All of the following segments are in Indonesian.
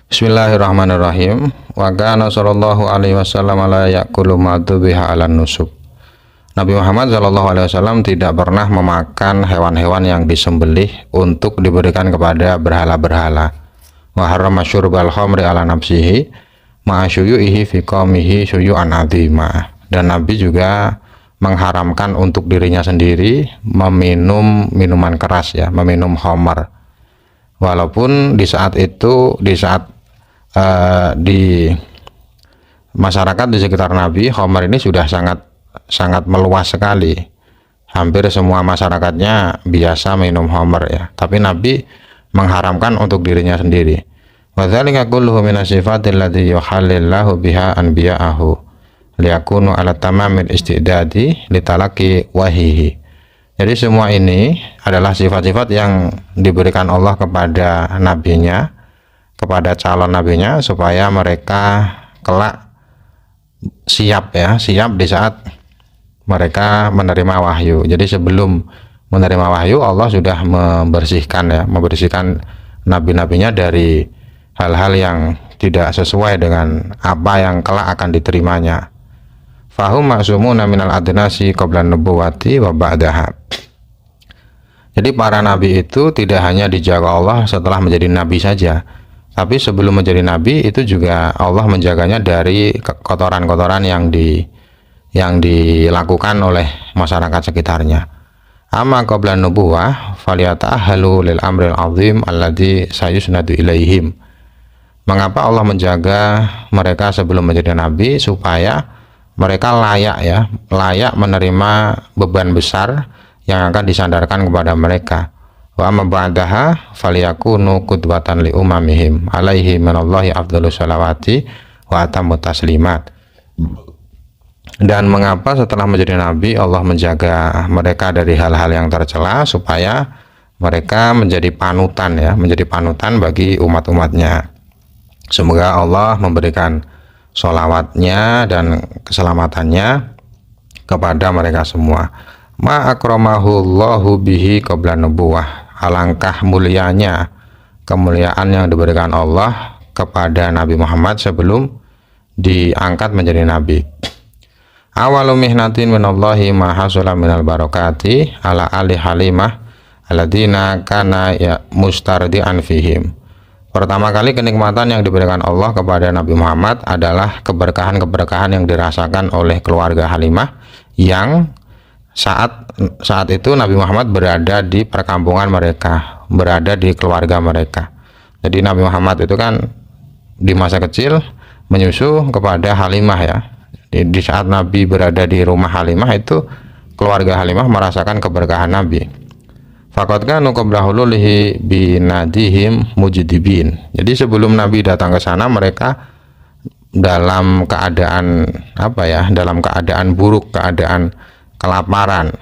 Bismillahirrahmanirrahim. Wa kana sallallahu alaihi wasallam la yaqulu ma dzubiha 'alan nusub. Nabi Muhammad sallallahu alaihi wasallam tidak pernah memakan hewan-hewan yang disembelih untuk diberikan kepada berhala-berhala. Wa harrama syurbal khamri 'ala nafsihi ma'a syuyu'ihi fi qaumihi syuyu'an 'azima. Dan Nabi juga mengharamkan untuk dirinya sendiri meminum minuman keras, ya, meminum khamar. Walaupun di saat itu, di masyarakat di sekitar Nabi, khamar ini sudah sangat meluas sekali. Hampir semua masyarakatnya biasa minum khamar, ya. Tapi Nabi mengharamkan untuk dirinya sendiri. Wa dzalika kulluhu min as-sifatil lati yuhallillahu biha anbiya'ahu liyakunu 'ala tamamil istidadi litalaqi wahyihi. Jadi semua ini adalah sifat-sifat yang diberikan Allah kepada nabinya, kepada calon nabinya, supaya mereka kelak siap di saat mereka menerima wahyu. Jadi sebelum menerima wahyu, Allah sudah membersihkan nabi-nabinya dari hal-hal yang tidak sesuai dengan apa yang kelak akan diterimanya. Fahum maksumuna minal adnasi qabla nubuwati wa ba'daha. Jadi para nabi itu tidak hanya dijaga Allah setelah menjadi nabi saja, tapi sebelum menjadi nabi itu juga Allah menjaganya dari kotoran-kotoran yang dilakukan oleh masyarakat sekitarnya. Amma qabla nubuwah falyata'ahhalu lil amril azim alladzi sayusnadu ilaihim. Mengapa Allah menjaga mereka sebelum menjadi nabi? Supaya mereka layak menerima beban besar yang akan disandarkan kepada mereka. Wa amma ba'daha falyakunu qudwatan li umamihim alaihi minallahi afdhalus salawati wa atammu taslimat. Dan mengapa setelah menjadi nabi Allah menjaga mereka dari hal-hal yang tercela, supaya mereka menjadi panutan bagi umat-umatnya. Semoga Allah memberikan sholawatnya dan keselamatannya kepada mereka semua. Ma akramahullahu bihi qabla nubuwah. Alangkah mulianya kemuliaan yang diberikan Allah kepada Nabi Muhammad sebelum diangkat menjadi nabi. Awalu mihnatin minallahi ma hasula minal barakati ala ali halimah alladzina kana mustardian fihim. Pertama kali kenikmatan yang diberikan Allah kepada Nabi Muhammad adalah keberkahan-keberkahan yang dirasakan oleh keluarga Halimah yang saat itu Nabi Muhammad berada di perkampungan mereka, berada di keluarga mereka. Jadi Nabi Muhammad itu kan di masa kecil menyusu kepada Halimah, ya. Di saat Nabi berada di rumah Halimah itu keluarga Halimah merasakan keberkahan Nabi. Faqad kanu qabla hululihi binadihim mujdibin. Jadi sebelum Nabi datang ke sana mereka dalam keadaan dalam keadaan buruk, keadaan kelaparan.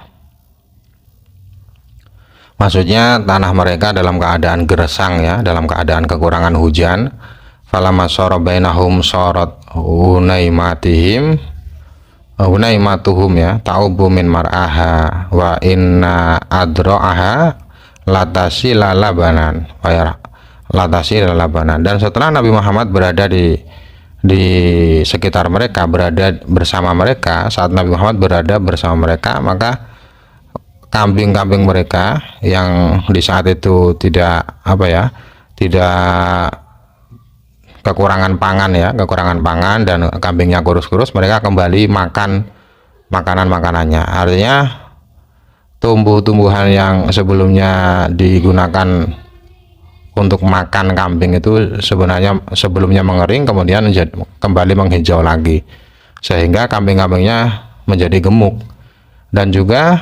Maksudnya tanah mereka dalam keadaan gersang, ya, dalam keadaan kekurangan hujan. Falamma sara bainahum sarat hunaimatuhum, ya, ta'ubu min mar'aha wa inna adra'aha latasila labanan. Dan setelah Nabi Muhammad berada di sekitar mereka, berada bersama mereka, saat Nabi Muhammad berada bersama mereka, maka kambing-kambing mereka yang di saat itu tidak kekurangan pangan dan kambingnya kurus-kurus, mereka kembali makan makanannya. Artinya tumbuh-tumbuhan yang sebelumnya digunakan untuk makan kambing itu sebenarnya sebelumnya mengering, kemudian kembali menghijau lagi, sehingga kambing-kambingnya menjadi gemuk. Dan juga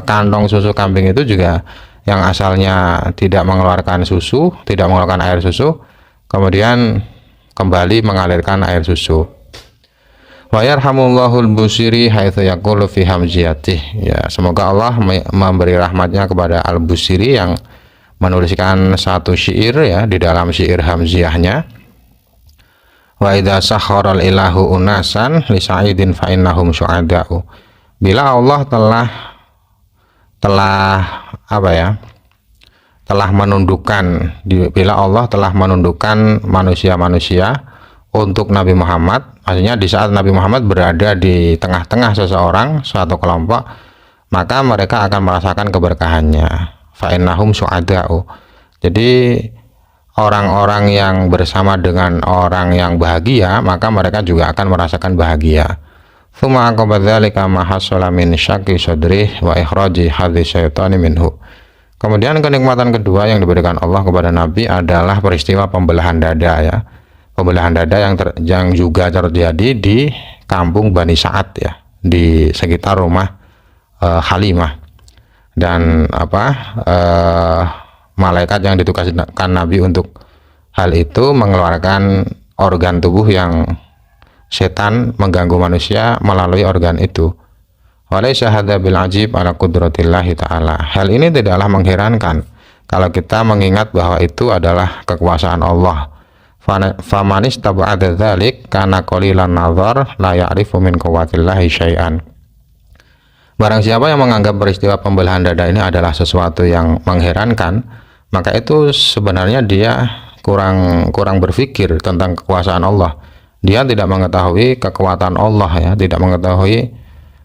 kantong susu kambing itu juga yang asalnya tidak mengeluarkan air susu, kemudian kembali mengalirkan air susu. Wa yarhamullahul Busiri haitsu yaqulu fi hamziyatih. Ya, semoga Allah memberi rahmatnya kepada Al-Busiri yang menuliskan satu syair, ya, di dalam syair hamziyahnya. Wa idza sakharal ilahu unasan li sa'idin fa innahum syuhada'u. Bila Allah telah telah menundukkan, bila Allah telah menundukkan manusia-manusia untuk Nabi Muhammad, maksudnya di saat Nabi Muhammad berada di tengah-tengah seseorang, suatu kelompok, maka mereka akan merasakan keberkahannya. Fa'innahum su'ada'u. Jadi orang-orang yang bersama dengan orang yang bahagia, maka mereka juga akan merasakan bahagia. Tsumma aqaba dzalika ma hasala min syaqi sadrih wa ikhraji hadzi syaitani minhu. Kemudian kenikmatan kedua yang diberikan Allah kepada Nabi adalah peristiwa pembelahan dada ya. Pembelahan dada yang juga terjadi di kampung Bani Sa'ad ya, di sekitar rumah Halimah. Dan malaikat yang ditugaskan Nabi untuk hal itu mengeluarkan organ tubuh yang setan mengganggu manusia melalui organ itu. Walaysa hadza bil ajib ala qudratillahi ta'ala. Hal ini tidaklah mengherankan kalau kita mengingat bahwa itu adalah kekuasaan Allah. Faman istab'ada dzalik kana qalilan nazar la ya'rifu min quwwatillahi syai'an. Barang siapa yang menganggap peristiwa pembelahan dada ini adalah sesuatu yang mengherankan, maka itu sebenarnya dia kurang berpikir tentang kekuasaan Allah. Dia tidak mengetahui kekuatan Allah ya, tidak mengetahui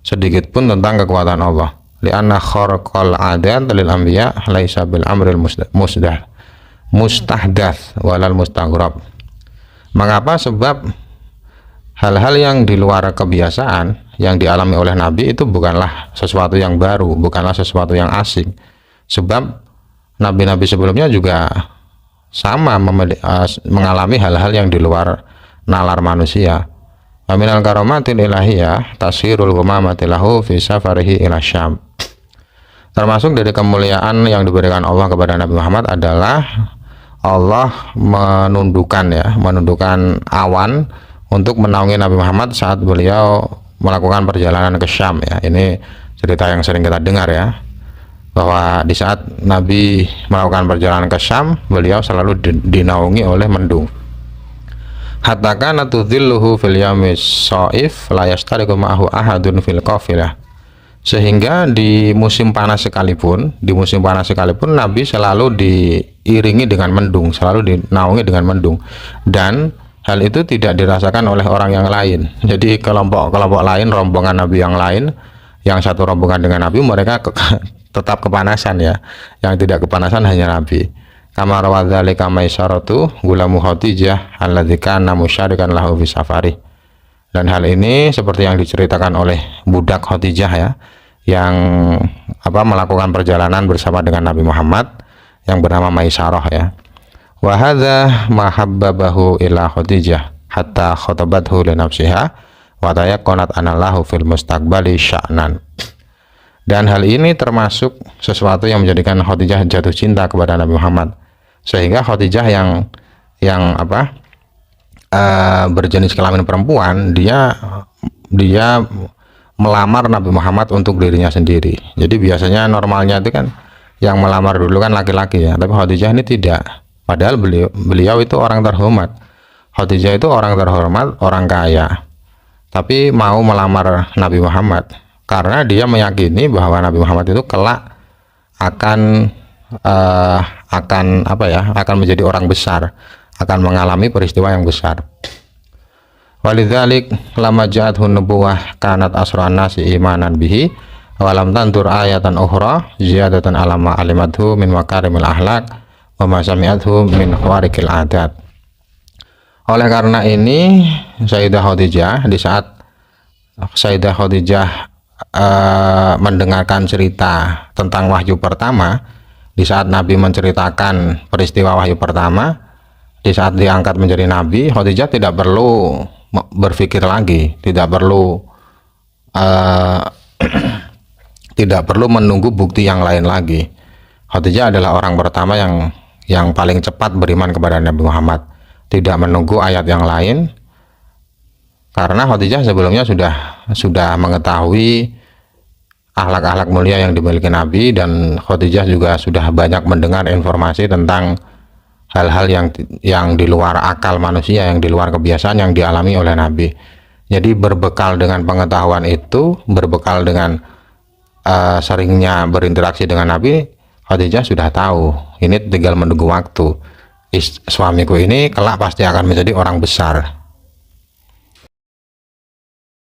sedikit pun tentang kekuatan Allah. Li'anna kharqal adat lil anbiya laisa bil amril mustahdats walal mustaghrab. Mengapa? Sebab hal-hal yang di luar kebiasaan yang dialami oleh Nabi itu bukanlah sesuatu yang baru, bukanlah sesuatu yang asing. Sebab nabi-nabi sebelumnya juga sama mengalami hal-hal yang di luar nalar manusia. Minal karomatil ilahiyah tasirul ghamamati lahu fi safarihi ila Syam. Termasuk dari kemuliaan yang diberikan Allah kepada Nabi Muhammad adalah Allah menundukkan awan untuk menaungi Nabi Muhammad saat beliau melakukan perjalanan ke Syam ya. Ini cerita yang sering kita dengar ya, bahwa di saat Nabi melakukan perjalanan ke Syam, beliau selalu dinaungi oleh mendung. Hatta kana tudhilluhu fil yamis shaif la yastariqu ma'ahu ahadun fil qafilah. Sehingga di musim panas sekalipun Nabi selalu diiringi dengan mendung, selalu dinaungi dengan mendung, dan hal itu tidak dirasakan oleh orang yang lain. Jadi kelompok lain, rombongan Nabi yang lain, yang satu rombongan dengan Nabi, mereka tetap kepanasan ya. Yang tidak kepanasan hanya Nabi. Kama rawadzalika Maisaratu gulamu Khadijah alladzi kana musyarikan lahu fi safari. Dan hal ini seperti yang diceritakan oleh budak Khadijah ya, yang melakukan perjalanan bersama dengan Nabi Muhammad yang bernama Maisarah ya. Wa hadza mahabbabahu ila Khadijah hatta khatabathu li nafsiha wa tayaqqanat anallahu fil mustaqbali sya'nan. Dan hal ini termasuk sesuatu yang menjadikan Khadijah jatuh cinta kepada Nabi Muhammad, sehingga Khadijah yang berjenis kelamin perempuan, dia melamar Nabi Muhammad untuk dirinya sendiri. Jadi biasanya normalnya itu kan yang melamar dulu kan laki-laki ya, tapi Khadijah ini tidak. Padahal beliau itu orang terhormat. Khadijah itu orang terhormat, orang kaya, tapi mau melamar Nabi Muhammad karena dia meyakini bahwa Nabi Muhammad itu kelak akan menjadi orang besar, akan mengalami peristiwa yang besar. Walidzalik lama ja'athu nubuwah kanat asra'an nasi imanan bihi walam tantur ayatan ukhra ziyadatan alama alimathu min makarimil akhlaq wa ma sami'athu min khawariqil adat. Oleh karena ini Sayyidah Khadijah, di saat Sayyidah Khadijah mendengarkan cerita tentang wahyu pertama, di saat Nabi menceritakan peristiwa wahyu pertama, di saat diangkat menjadi Nabi, Khadijah tidak perlu berpikir lagi, tidak perlu menunggu bukti yang lain lagi. Khadijah adalah orang pertama yang paling cepat beriman kepada Nabi Muhammad, tidak menunggu ayat yang lain, karena Khadijah sebelumnya sudah mengetahui akhlak-akhlak mulia yang dimiliki Nabi, dan Khadijah juga sudah banyak mendengar informasi tentang hal-hal yang di luar akal manusia, yang di luar kebiasaan yang dialami oleh Nabi. Jadi berbekal dengan pengetahuan itu, berbekal dengan seringnya berinteraksi dengan Nabi, Khadijah sudah tahu, ini tinggal menunggu waktu. Suamiku ini kelak pasti akan menjadi orang besar.